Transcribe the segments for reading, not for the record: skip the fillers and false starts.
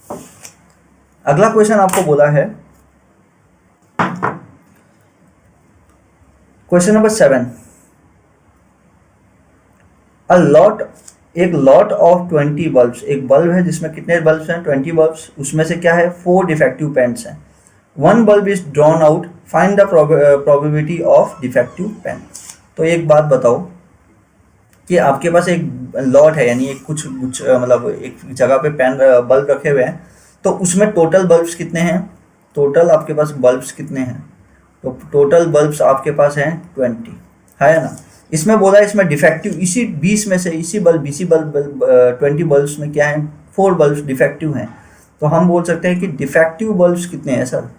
अगला क्वेश्चन आपको बोला है क्वेश्चन नंबर 7, एक लॉट ऑफ 20 बल्ब्स, एक बल्ब है जिसमें कितने बल्ब्स हैं, 20 बल्ब्स, उसमें से क्या है 4 डिफेक्टिव पेन्स हैं। 1 bulb is drawn out, find the probability of defective pen. तो एक बात बताओ कि आपके पास एक लॉट है, यानी एक कुछ मतलब एक जगह पे पेन बल्ब रखे हुए हैं, तो उसमें टोटल बल्ब्स कितने हैं, टोटल आपके पास बल्ब्स कितने हैं, तो टोटल बल्ब्स आपके पास हैं 20, है ना। इसमें बोला है इसमें डिफेक्टिव, इसी 20 में से इसी बल्ब 20 बल्ब्स में क्या है 4 बल्ब्स डिफेक्टिव हैं। तो हम बोल सकते हैं कि डिफेक्टिव बल्ब्स कितने हैं सर,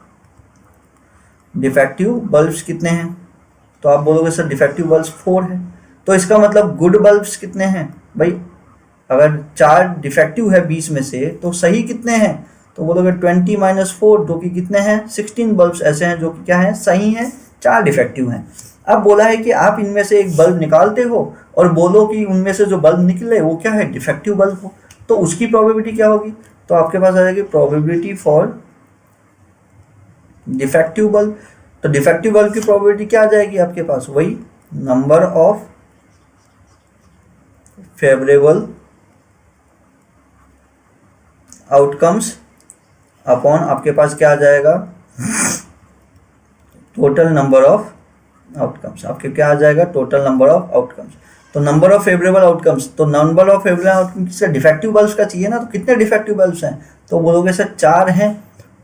डिफेक्टिव बल्ब्स कितने हैं, तो आप बोलोगे सर डिफेक्टिव बल्ब्स 4 है। तो इसका मतलब गुड बल्ब्स कितने हैं भाई, अगर 4 डिफेक्टिव है 20 में से तो सही कितने हैं, तो बोलोगे 20 - 4 जो कि कितने हैं 16 बल्ब्स ऐसे हैं जो कि क्या है सही हैं, 4 डिफेक्टिव हैं। अब बोला है कि आप इनमें से एक बल्ब निकालते हो और बोलो कि उनमें से जो बल्ब निकले वो क्या है डिफेक्टिव बल्ब हो, तो उसकी प्रोबेबिलिटी क्या होगी, तो आपके पास आ जाएगी प्रोबेबिलिटी फॉर डिफेक्टिव बल्ब। तो डिफेक्टिव बल्ब की प्रोबेबिलिटी क्या आ जाएगी आपके पास, वही number of favourable outcomes upon आपके पास क्या आ जाएगा टोटल नंबर ऑफ आउटकम्स, आपके क्या आ जाएगा टोटल नंबर ऑफ आउटकम्स। तो नंबर ऑफ फेवरेबल आउटकम्स, तो नंबर ऑफ फेवरेबल आउटकम्स से डिफेक्टिव बल्ब्स का चाहिए ना, तो कितने डिफेक्टिव बल्ब्स हैं, तो बोलोगे सर 4 हैं,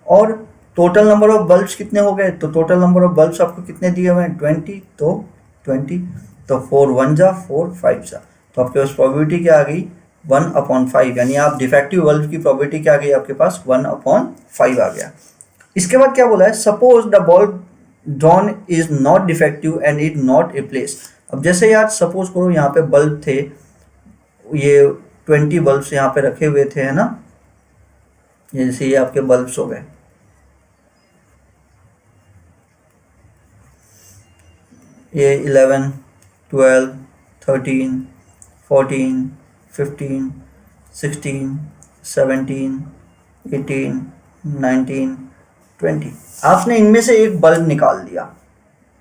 और टोटल नंबर ऑफ बल्ब्स कितने हो गए, तो टोटल नंबर ऑफ बल्ब्स आपको कितने दिए हुए हैं 20, तो 20, तो 4 1 जा 4 5 जा, तो आपके पास प्रोबेबिलिटी क्या आ गई 1/5, यानी आप डिफेक्टिव बल्ब की प्रोबेबिलिटी क्या आ गई आपके पास 1/5 आ गया। इसके बाद क्या बोला है, suppose the bulb drawn is not defective and it not replace. अब जैसे यार सपोज करो यहाँ पे बल्ब थे, ये 20 बल्ब्स यहाँ पे रखे हुए थे, है ना, जैसे ये आपके बल्ब्स हो गए, ये 11 12 13 14 15 16 17 18 19 20, आपने इनमें से एक बल्ब निकाल लिया,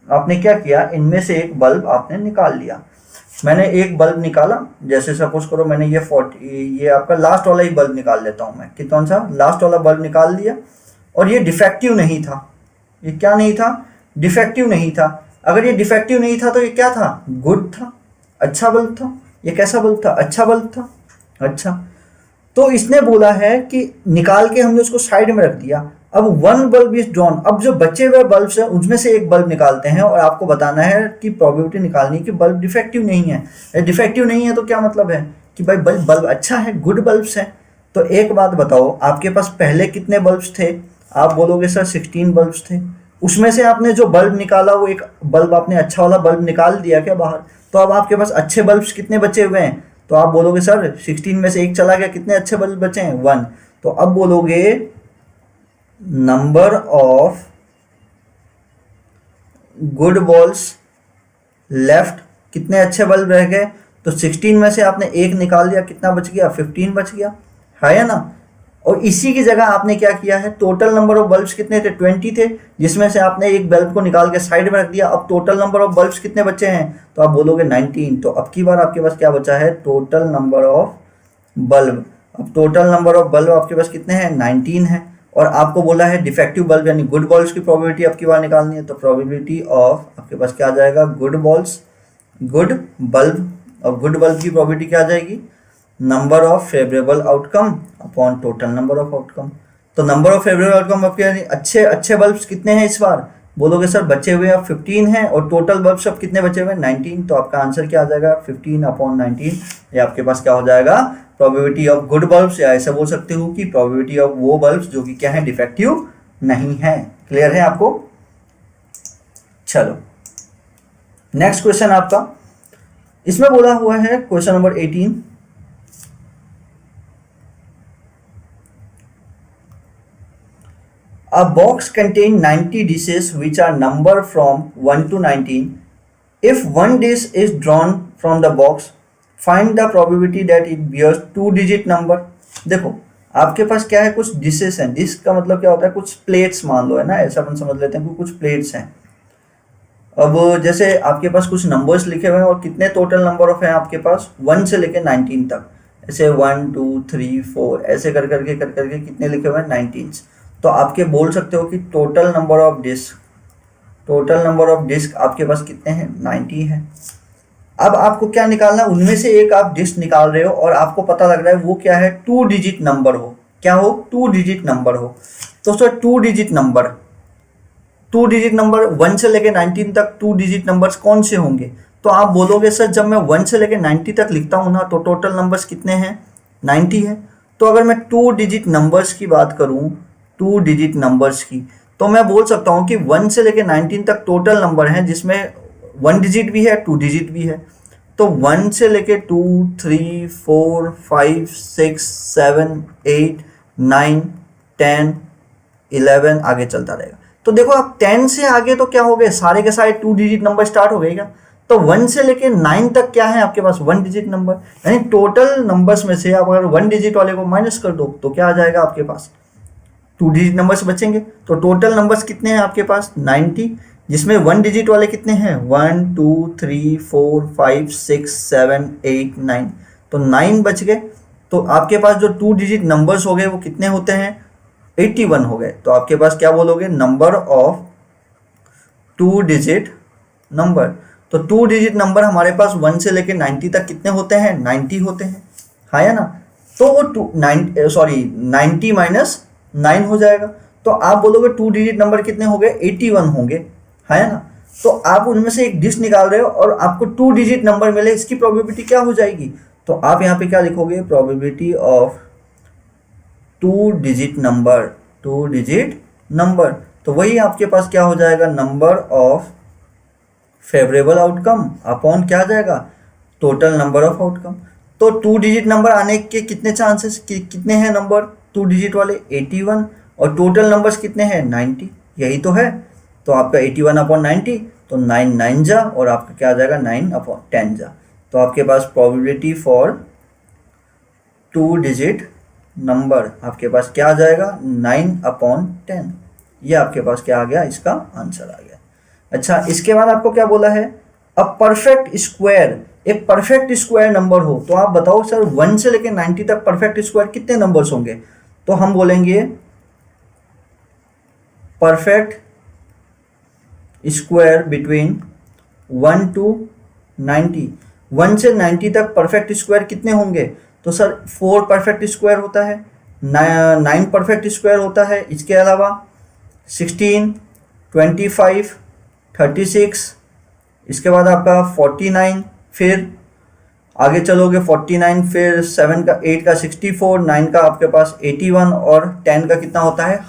आपने क्या किया इनमें से एक बल्ब आपने निकाल लिया। मैंने एक बल्ब निकाला, जैसे सपोज करो मैंने ये आपका लास्ट वाला ही बल्ब निकाल लेता हूं मैं, कि कौन सा लास्ट वाला बल्ब निकाल लिया, और ये डिफेक्टिव नहीं था, ये क्या नहीं था डिफेक्टिव नहीं था। अगर ये डिफेक्टिव नहीं था तो ये क्या था गुड था, अच्छा बल्ब था। ये कैसा बल्ब था, अच्छा बल्ब था, अच्छा। तो इसने बोला है कि निकाल के हमने उसको साइड में रख दिया। अब 1 बल्ब इज ड्रॉन, अब जो बचे हुए बल्ब्स हैं उनमें से एक बल्ब निकालते हैं और आपको बताना है कि प्रोबेबिलिटी निकालनी है कि बल्ब डिफेक्टिव नहीं है। डिफेक्टिव नहीं है तो क्या मतलब है कि भाई बल्ब अच्छा है, गुड बल्ब्स है। तो एक बात बताओ, आपके पास पहले कितने बल्ब्स थे, आप बोलोगे सर 16 बल्ब्स थे, उसमें से आपने जो बल्ब निकाला वो एक बल्ब आपने अच्छा वाला बल्ब निकाल दिया क्या बाहर, तो अब आपके पास अच्छे बल्ब्स कितने बचे हुए हैं, तो आप बोलोगे सर 16 में से एक चला गया, कितने अच्छे बल्ब बचे हैं 1। तो अब बोलोगे number of good bulbs left, कितने अच्छे बल्ब रह गए, तो 16 में से आपने एक निकाल दिया, कितना बच गया 15 बच गया, है ना। और इसी की जगह आपने क्या किया है, टोटल नंबर ऑफ बल्ब्स कितने थे 20 थे, जिसमें से आपने एक बल्ब को निकाल के साइड में रख दिया। अब टोटल नंबर ऑफ बल्ब्स कितने बचे हैं, तो आप बोलोगे 19। तो अब की बार आपके पास क्या बचा है टोटल नंबर ऑफ बल्ब। अब टोटल नंबर ऑफ बल्ब आपके पास कितने हैं 19 है, और आपको बोला है डिफेक्टिव बल्ब यानी गुड बल्ब्स की प्रोबेबिलिटी आपकी बार निकालनी है। तो प्रोबेबिलिटी ऑफ आपके पास क्या आ जाएगा गुड बल्ब, और गुड बल्ब की प्रोबेबिलिटी क्या आ जाएगी number of favourable outcome upon total number of outcome. तो नंबर ऑफ फेवरेबल आउटकम आपके यानी अच्छे बल्ब्स कितने हैं इस बार, बोलोगे सर बचे हुए अब 15 हैं, और टोटल बल्ब्स अब कितने बचे हुए 19। तो आपका आंसर क्या आ जाएगा 15/19। ये आपके पास क्या हो जाएगा प्रोबेबिलिटी ऑफ गुड बल्ब्स, या ऐसे बोल सकते हो कि प्रोबेबिलिटी ऑफ वो बल्ब्स जो कि क्या है डिफेक्टिव नहीं है। क्लियर है आपको। चलो नेक्स्ट क्वेश्चन आपका, इसमें बोला हुआ है question number 18, a box contain 90 dishes which are numbered from 1 to 19. If one dish is drawn from the box, find the probability that it bears 2-digit number. देखो आपके पास क्या है, कुछ डिशेस हैं। डिश का मतलब क्या होता है, कुछ प्लेट्स मान लो, है ना, ऐसा अपन समझ लेते हैं कि कुछ प्लेट्स हैं। अब जैसे आपके पास कुछ नंबर्स लिखे हुए हैं और कितने टोटल नंबर ऑफ हैं आपके पास, 1 से लेकर 19 तक, ऐसे 1 2 3 4 ऐसे कर करके कितने लिखे हुए हैं, 19। तो आपके बोल सकते हो कि टोटल नंबर ऑफ डिस्क आपके पास कितने हैं, 90 है। अब आपको क्या निकालना है, उनमें से एक आप डिस्क निकाल रहे हो और आपको पता लग रहा है वो क्या है, 2 डिजिट नंबर हो। क्या हो, 2 डिजिट नंबर हो। तो सर 2 डिजिट नंबर 1 से लेके 19 तक 2 डिजिट नंबर्स कौन से होंगे। तो आप बोलोगे सर जब मैं 1 से लेके 90 तक लिखता हूँ ना तो टोटल नंबर्स कितने हैं, 90 है। तो अगर मैं 2 डिजिट नंबर्स की बात करूँ, 2 डिजिट नंबर्स की, तो मैं बोल सकता हूँ कि 1 से लेके 19 तक टोटल नंबर हैं जिसमें 1 डिजिट भी है 2 डिजिट भी है। तो 1 से लेके 2 3 4 5 6 7 8 9 10 11 आगे चलता रहेगा। तो देखो आप 10 से आगे तो क्या हो गए, सारे के सारे 2 डिजिट नंबर स्टार्ट हो गए क्या। तो 1 से लेके 9 तक क्या है आपके पास, 1 डिजिट नंबर। यानी टोटल नंबर्स में से आप अगर 1 डिजिट वाले को माइनस कर दो तो क्या आ जाएगा आपके पास, 2 डिजिट नंबर्स बचेंगे। तो टोटल नंबर्स कितने हैं आपके पास, 90, जिसमें 1 डिजिट वाले कितने हैं, 1 2 3 4 5 6 7 8 9। तो 9 बच गए। तो आपके पास जो 2 डिजिट नंबर्स हो गए वो कितने होते हैं, 81 हो गए। तो आपके पास क्या बोलोगे, नंबर ऑफ 2 डिजिट नंबर। तो 2 डिजिट नंबर हमारे पास 1 से लेके 90 तक कितने होते हैं, 90 होते हैं, हाँ या ना। तो वो 90 माइनस 9 हो जाएगा। तो आप बोलोगे 2 डिजिट नंबर कितने हो गए, 81 होंगे, हाँ या ना। तो आप उनमें से एक डिजिट निकाल रहे हो और आपको 2 डिजिट नंबर मिले, इसकी प्रोबेबिलिटी क्या हो जाएगी। तो आप यहाँ पे क्या लिखोगे, प्रोबेबिलिटी ऑफ 2 डिजिट नंबर। तो वही आपके पास क्या हो जाएगा, number of favourable outcome upon क्या आ जाएगा, टोटल नंबर ऑफ आउटकम। तो 2 डिजिट नंबर आने के कितने चांसेस, कितने हैं नंबर 2 डिजिट वाले, 81, और टोटल नंबर्स कितने हैं, 90, यही तो है। तो आपका 81 अपॉन 90, तो 9 9 जा, और आपका क्या आ जाएगा, 9 अपॉन 10 जा। तो आपके पास प्रोबेबिलिटी फॉर 2 डिजिट नंबर आपके पास क्या आ जाएगा, 9 अपॉन 10। ये आपके पास क्या आ गया, इसका आंसर आ गया। अच्छा, इसके बाद आपको क्या बोला है, अ परफेक्ट स्क्वायर, एक परफेक्ट स्क्वायर नंबर हो। तो आप बताओ सर 1 से लेकर 90 तक परफेक्ट स्क्वायर कितने नंबर्स होंगे। तो हम बोलेंगे परफेक्ट स्क्वायर बिटवीन 1 to 90। 1 से 90 तक परफेक्ट स्क्वायर कितने होंगे। तो सर 4 परफेक्ट स्क्वायर होता है, 9 परफेक्ट स्क्वायर होता है, इसके अलावा 16 25 36, इसके बाद आपका 49, फिर आगे चलोगे 49, फिर 7 का 8 का 64, 9 का आपके पास 81, और 10 का कितना होता है,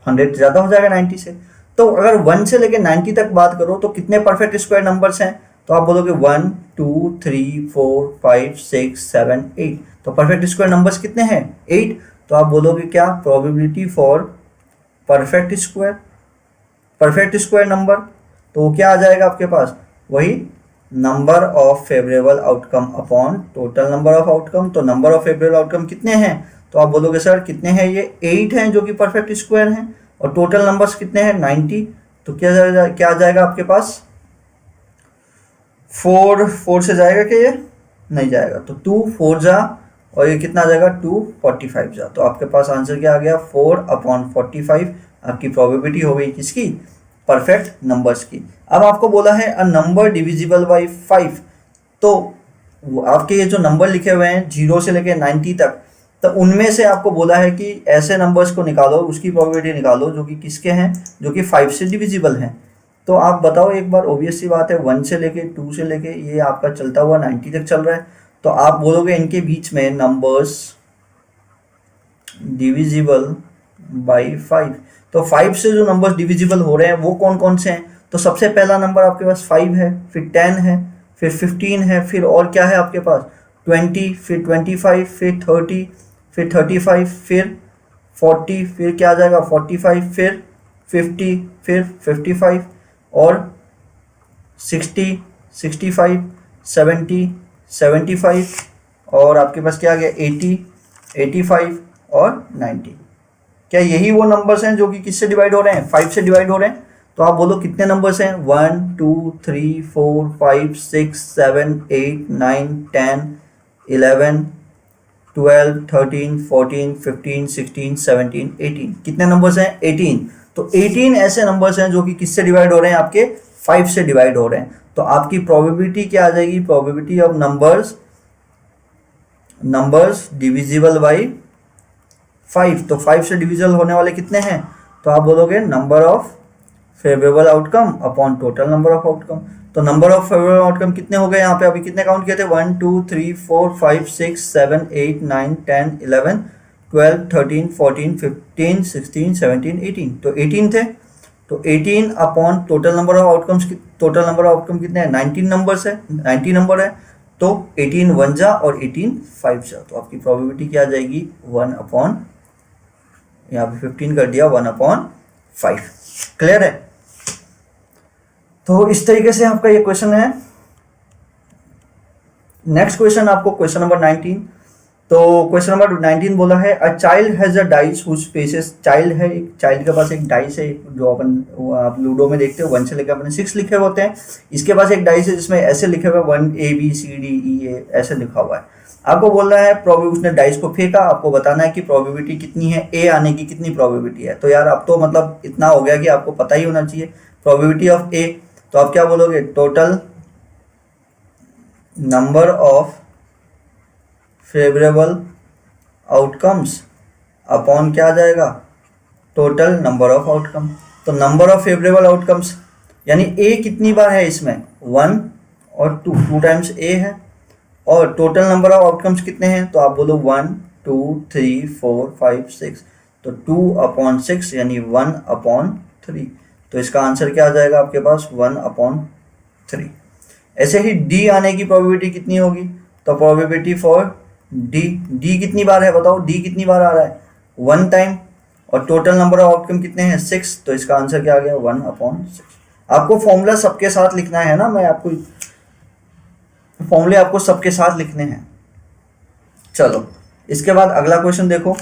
100 ज़्यादा हो जाएगा 90 से। तो अगर 1 से लेकर 90 तक बात करो तो कितने परफेक्ट स्क्वायर नंबर्स हैं। तो आप बोलोगे 1 2 3 4 5 6 7 8। तो परफेक्ट स्क्वायर नंबर्स कितने हैं, 8। तो आप बोलोगे क्या, probability for perfect square number. तो वो क्या आ जाएगा आपके पास, वही number of favourable outcome upon total number of outcome. तो नंबर ऑफ फेवरेबल आउटकम कितने हैं। तो आप बोलोगे सर कितने हैं, ये 8 हैं जो कि परफेक्ट स्क्वायर हैं, और टोटल नंबर्स कितने हैं, 90। तो क्या आ जाएगा आपके पास, 4 से जाएगा क्या, ये नहीं जाएगा। तो 2 4 जा, और ये कितना आ जाएगा, 2 45 जा। तो आपके पास आंसर क्या आ गया, 4 अपॉन 45 आपकी प्रोबेबिलिटी हो गई किसकी, परफेक्ट नंबर्स की। अब आपको बोला है अ नंबर डिविजिबल बाई 5। तो आपके ये जो नंबर लिखे हुए हैं 0 से लेकर 90 तक, तो उनमें से आपको बोला है कि ऐसे नंबर्स को निकालो, उसकी प्रोबेबिलिटी निकालो जो कि किसके हैं, जो कि 5 से डिविजिबल हैं। तो आप बताओ एक बार, ऑब्वियस सी बात है, 1 से लेके 2 से लेके ये आपका चलता हुआ 90 तक चल रहा है। तो आप बोलोगे इनके बीच में नंबर्स डिविजिबल बाई 5। तो 5 से जो नंबर्स डिविजिबल हो रहे हैं वो कौन कौन से हैं। तो सबसे पहला नंबर आपके पास 5 है, फिर 10 है, फिर 15 है, फिर और क्या है आपके पास 20, फिर 25, फिर 30, फिर 35, फिर 40, फिर क्या आ जाएगा 45, फिर 50, फिर 55, और 60, 65, 70, 75, और आपके पास क्या आ गया 80, 85, और 90। क्या यही वो नंबर्स हैं जो कि किससे डिवाइड हो रहे हैं? 5 से डिवाइड हो रहे हैं। तो आप बोलो कितने नंबर्स हैं? 1 2 3 4 5 6 7 8 9 10 11 12 13 14 15 16 17 18। कितने नंबर्स हैं? 18। तो 18 ऐसे नंबर्स हैं जो कि किससे डिवाइड हो रहे हैं? आपके 5 से डिवाइड हो रहे हैं। तो आपकी प्रोबेबिलिटी क्या आ जाएगी? Probability of numbers divisible by 5। तो 5 से डिविजिबल होने वाले कितने हैं? तो आप बोलोगे number of favourable outcome upon total number of outcome. तो नंबर ऑफ फेवरेबल आउटकम कितने हो गए यहाँ पे? अभी कितने काउंट किए थे? 1 2 3 4 5 6 7 8 9 10 11 12 13 14 15 16 17 18। तो 18 थे। तो 18 upon total number of outcomes. Total number of outcome कितने हैं? 19 नंबर्स है, 90 नंबर है। तो 18 1 जा और 18 5 जा। तो आपकी प्रोबेबिलिटी क्या आ जाएगी? 1 अपॉन, यहाँ पे 15 कर दिया, 1/5। क्लियर है? तो इस तरीके से आपका ये क्वेश्चन है। नेक्स्ट क्वेश्चन आपको क्वेश्चन नंबर 19। तो क्वेश्चन नंबर 19 बोला है a child has a dice whose faces. Child है, एक चाइल्ड के पास एक डाइस है, जो अपन आप लूडो में देखते हो 1 से लेकर अपने 6 लिखे होते हैं। इसके पास एक डाइस है जिसमें ऐसे लिखे हुए 1 ABCDE ऐसे लिखा हुआ है। आपको बोल रहा है प्रोबेबिलिटी, उसने डाइस को फेंका, आपको बताना है कि प्रोबेबिलिटी कितनी है, ए आने की कितनी प्रोबेबिलिटी है। तो यार अब तो मतलब इतना हो गया कि आपको पता ही होना चाहिए प्रोबेबिलिटी ऑफ ए। तो आप क्या बोलोगे? Total number of favourable outcomes upon क्या आ जाएगा? Total number of outcome. तो नंबर ऑफ फेवरेबल आउटकम्स यानी ए कितनी बार है इसमें? 1 और 2 टाइम्स ए है। और टोटल नंबर ऑफ आउटकम्स कितने हैं? तो आप बोलो 1 2 3 4 5 6। तो 2/6 यानी 1/3। तो इसका आंसर क्या आ जाएगा आपके पास? 1/3। ऐसे ही डी आने की प्रोबेबिलिटी कितनी होगी? तो प्रोबेबिलिटी फॉर डी कितनी बार है बताओ? डी कितनी बार आ रहा है? 1 टाइम। और टोटल नंबर ऑफ आउटकम कितने हैं? 6। तो इसका आंसर क्या आ गया? 1/6। आपको फॉर्मूला सबके साथ लिखना है ना, मैं आपको फॉर्मूले आपको सबके साथ लिखने हैं। चलो इसके बाद अगला क्वेश्चन देखो।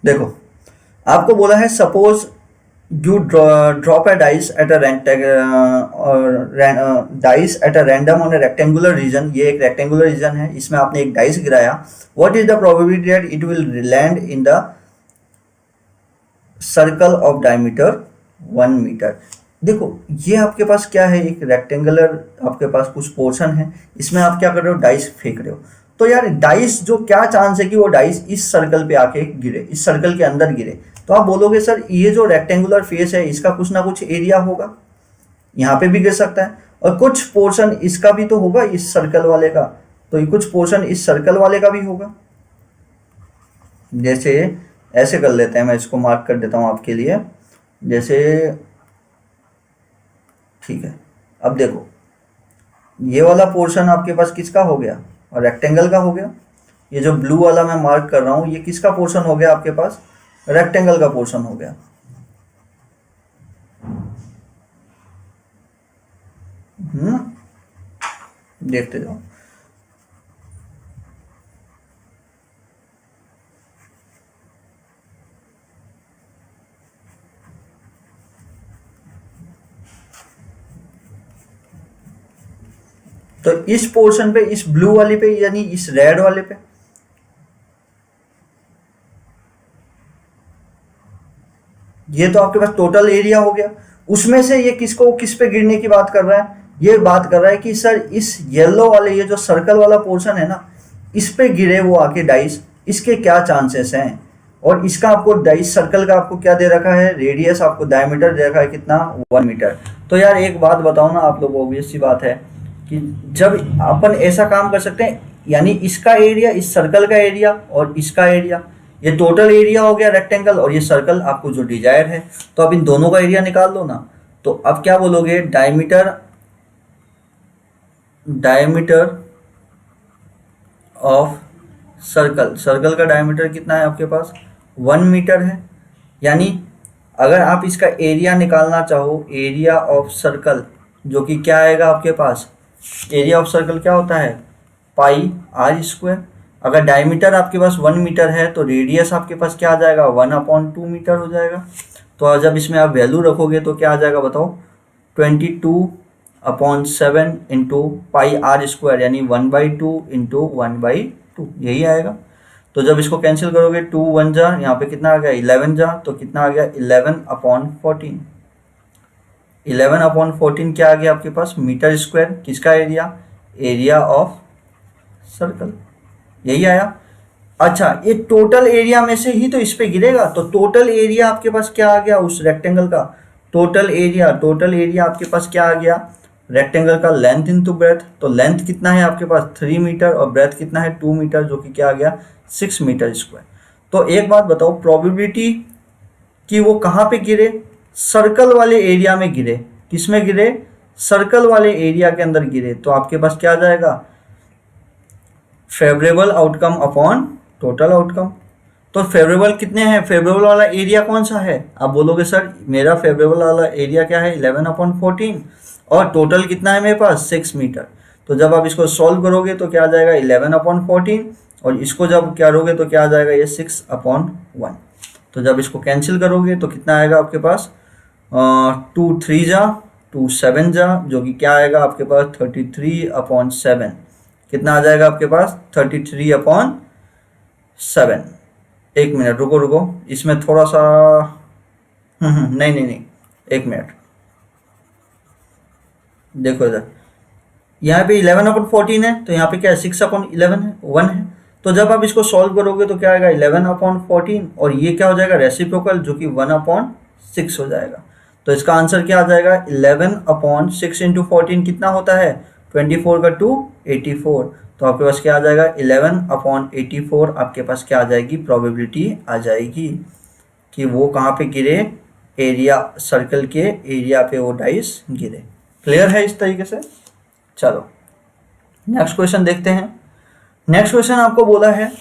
देखो आपको बोला है suppose you drop a dice at a dice at a random on a rectangular reason. ये एक रेक्टेंगुलर रीजन है, इसमें आपने एक डाइस गिराया। What is the probability that it will land in the circle of diameter 1 metre. देखो ये आपके पास क्या है? एक रेक्टेंगुलर आपके पास कुछ पोर्शन है, इसमें आप क्या कर रहे हो? डाइस फेंक रहे हो। तो यार डाइस जो, क्या चांस है कि वो डाइस इस सर्कल पे आके गिरे, इस सर्कल के अंदर गिरे? तो आप बोलोगे सर ये जो रेक्टेंगुलर फेस है इसका कुछ ना कुछ एरिया होगा, यहाँ पे भी गिर सकता है, और कुछ पोर्शन इसका भी तो होगा, इस सर्कल वाले का। तो ये कुछ पोर्शन इस सर्कल वाले का भी होगा। जैसे ऐसे कर लेते हैं, मैं इसको मार्क कर देता हूँ आपके लिए। जैसे ठीक है, अब देखो ये वाला पोर्शन आपके पास किसका हो गया? और रेक्टेंगल का हो गया। ये जो ब्लू वाला मैं मार्क कर रहा हूँ ये किसका पोर्शन हो गया आपके पास? रेक्टेंगल का पोर्शन हो गया। देखते जाओ। तो इस पोर्शन पे, इस ब्लू वाले पे, यानी इस रेड वाले पे, ये तो आपके पास टोटल एरिया हो गया। उसमें से ये किसको, किस पे गिरने की बात कर रहा है? ये बात कर रहा है कि सर इस येलो वाले, ये जो सर्कल वाला पोर्शन है ना, इस पे गिरे वो आके डाइस, इसके क्या चांसेस हैं? और इसका आपको डाइस सर्कल का आपको क्या दे रखा है? रेडियस, आपको डायमीटर दे रखा है कितना? 1 मीटर। तो यार एक बात बताओ ना आप लोग, ऑब्वियस सी बात है कि जब अपन ऐसा काम कर सकते हैं, यानी इसका एरिया, इस सर्कल का एरिया और इसका एरिया, ये टोटल एरिया हो गया रेक्टेंगल, और ये सर्कल आपको जो डिजायर है, तो अब इन दोनों का एरिया निकाल लो ना। तो अब क्या बोलोगे? डायमीटर ऑफ सर्कल, सर्कल का डायमीटर कितना है आपके पास? 1 मीटर है। यानी अगर आप इसका एरिया निकालना चाहो, एरिया ऑफ सर्कल, जो कि क्या आएगा आपके पास? एरिया ऑफ सर्कल क्या होता है, पाई आर स्क्वायर। अगर डायमीटर आपके पास 1 मीटर है तो रेडियस आपके पास क्या आ जाएगा, 1/2 मीटर हो जाएगा। तो जब इसमें आप वैल्यू रखोगे तो क्या आ जाएगा बताओ, 22/7 इंटू पाई आर स्क्वायर, यानी 1/2 इंटू 1/2, यही आएगा। तो जब इसको कैंसिल करोगे 2 1 जा, यहाँ पे कितना आ गया 11 जा, तो कितना आ गया 11/14। 11/14 क्या आ गया आपके पास, मीटर स्क्वायर। किसका एरिया, एरिया ऑफ सर्कल, यही आया। अच्छा, ये टोटल एरिया में से ही तो इस पे गिरेगा, तो टोटल एरिया आपके पास क्या आ गया उस रेक्टेंगल का, टोटल एरिया आपके पास क्या आ गया, रेक्टेंगल का लेंथ इंटू ब्रेथ। तो लेंथ कितना है आपके पास 3 मीटर और ब्रेथ कितना है 2 मीटर, जो कि क्या आ गया 6 मीटर स्क्वायर। तो एक बात बताओ, प्रोबेबिलिटी कि वो कहाँ पे गिरे, सर्कल वाले एरिया में गिरे। किस में गिरे, सर्कल वाले एरिया के अंदर गिरे। तो आपके पास क्या आ जाएगा, favourable outcome upon total outcome. तो फेवरेबल कितने हैं, फेवरेबल वाला एरिया कौन सा है, आप बोलोगे सर मेरा फेवरेबल वाला एरिया क्या है 11/14, और टोटल कितना है मेरे पास 6 मीटर। तो जब आप इसको सॉल्व करोगे तो क्या आ जाएगा 11/14, और इसको जब क्या करोगे तो क्या आ जाएगा ये 6/1। तो जब इसको कैंसिल करोगे तो कितना आएगा आपके पास, 2 3 जा, 2 7 जा, जो कि क्या आएगा आपके पास 33/7। कितना आ जाएगा आपके पास 33/7। एक मिनट रुको, इसमें थोड़ा सा नहीं, एक मिनट देखो इधर, यहाँ पे 11/14 है, तो यहाँ पे क्या है 6/11 है, 1 है। तो जब आप इसको सॉल्व करोगे तो क्या आएगा 11/14, और ये क्या हो जाएगा रेसिप्रोकल, जो कि 1/6 हो जाएगा। तो इसका आंसर क्या आ जाएगा 11/6 इंटू 14 कितना होता है 24 का 2 84। तो आपके पास क्या आ जाएगा 11/84, आपके पास क्या आ जाएगी, प्रोबेबिलिटी आ जाएगी कि वो कहाँ पे गिरे, एरिया सर्कल के एरिया पे वो डाइस गिरे। क्लियर है इस तरीके से। चलो नेक्स्ट क्वेश्चन देखते हैं। नेक्स्ट क्वेश्चन आपको बोला है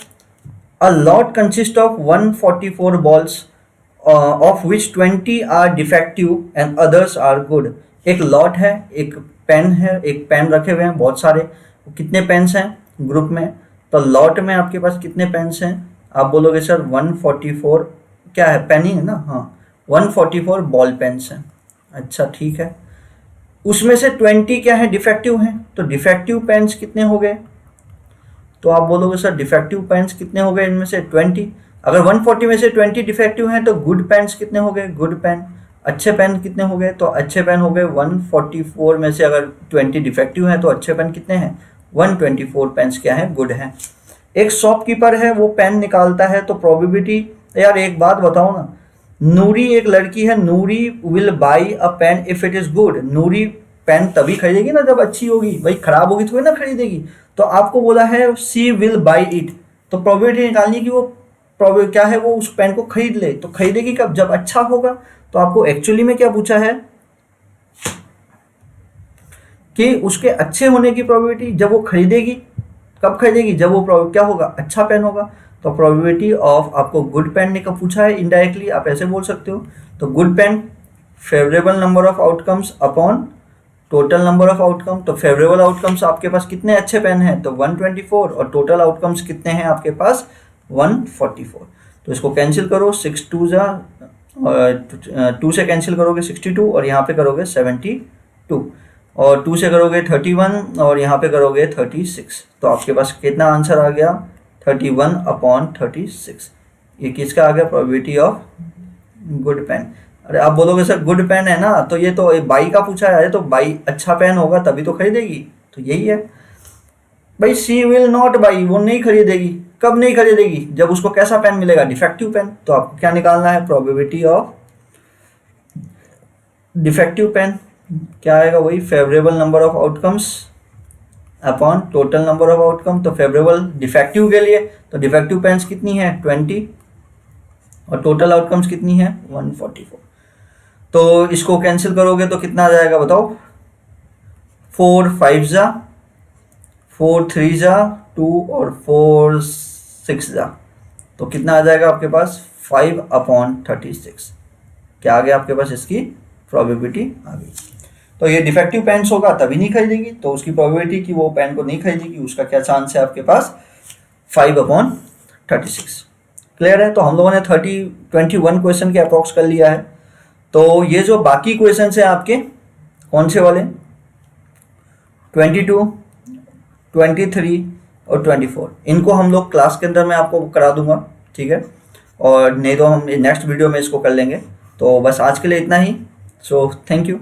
a lot consist of 144 balls of which 20 are defective and others are good. एक लॉट है, एक पेन है, एक पेन रखे हुए हैं बहुत सारे। कितने पेन्स हैं ग्रुप में, तो लॉट में आपके पास कितने पेन्स हैं, आप बोलोगे सर 144 क्या है, पेन ही है ना, हाँ 144 बॉल पेन्स हैं। अच्छा ठीक है, उसमें से 20 क्या है डिफेक्टिव हैं, तो डिफेक्टिव पेन्स कितने हो गए, तो आप बोलोगे सर डिफेक्टिव पेन्स कितने हो गए इनमें से 20। अगर 140 में से 20 डिफेक्टिव हैं तो गुड पेन्स कितने हो गए, गुड पेन। अच्छे पेन कितने हो गए, तो अच्छे पेन हो गए 144 में से अगर 20 डिफेक्टिव हैं तो अच्छे पेन कितने हैं 124 पेन्स क्या है गुड हैं। एक शॉपकीपर है, वो पेन निकालता है, तो प्रोबेबिलिटी, यार एक बात बताओ ना, नूरी एक लड़की है, Noori will buy a pen if it is good. Noori pen तभी खरीदेगी ना जब अच्छी होगी, भाई खराब होगी थोड़ी ना खरीदेगी। तो आपको बोला है सी विल बाई इट, तो प्रोबेबिलिटी निकालनी है कि वो क्या है, वो उस पेन को खरीद ले। तो खरीदेगी कब, जब अच्छा होगा। तो आपको एक्चुअली में क्या पूछा है कि उसके अच्छे होने की प्रोबेबिलिटी, जब वो खरीदेगी, कब खरीदेगी, जब वो क्या होगा अच्छा पेन होगा। तो प्रोबेबिलिटी ऑफ आपको गुड पेन ने कब पूछा है, इनडायरेक्टली आप ऐसे बोल सकते हो। तो good pen favourable number of outcomes upon total number of outcome. तो फेवरेबल आउटकम्स आपके पास कितने अच्छे पेन हैं, तो 124, और टोटल आउटकम्स कितने हैं आपके पास 144। तो इसको कैंसिल करो, 6 2 जा, 2 से कैंसिल करोगे 62, और यहाँ पे करोगे 72, और 2 से करोगे 31, और यहाँ पे करोगे 36। तो आपके पास कितना आंसर आ गया 31/36। ये किसका आ गया, प्रोबेबिलिटी ऑफ गुड पेन। अरे आप बोलोगे सर गुड पेन है ना, तो ये तो बाई का पूछा है, तो बाई अच्छा पेन होगा तभी तो खरीदेगी। तो यही है भाई, सी विल नॉट बाई, वो नहीं खरीदेगी। कब नहीं खरीदेगी, जब उसको कैसा पेन मिलेगा, डिफेक्टिव पेन। तो आपको क्या निकालना है, प्रोबेबिलिटी ऑफ डिफेक्टिव पेन क्या आएगा, वही favourable number of outcomes upon total number of outcome. तो फेवरेबल डिफेक्टिव के लिए, तो डिफेक्टिव पेन्स कितनी है 20, और टोटल आउटकम्स कितनी है 144। तो इसको कैंसिल करोगे तो कितना आ जाएगा बताओ, 4 5 जा, 4 3 जा 2, और 4 6 जा, तो कितना आ जाएगा आपके पास 5/36। क्या आ गया आपके पास, इसकी प्रोबेबिलिटी आ गई। तो ये डिफेक्टिव पेन्स होगा तभी नहीं खरीदेगी, तो उसकी प्रोबेबिलिटी कि वो पेन को नहीं खरीदेगी उसका क्या चांस है आपके पास 5/36। क्लियर है। तो हम लोगों ने 21 क्वेश्चन के अप्रॉक्स कर लिया है। तो ये जो बाकी क्वेश्चन है आपके कौन से वाले 22, 23 और 24, इनको हम लोग क्लास के अंदर मैं आपको करा दूंगा, ठीक है। और नहीं तो हम नेक्स्ट वीडियो में इसको कर लेंगे। तो बस आज के लिए इतना ही। So thank you.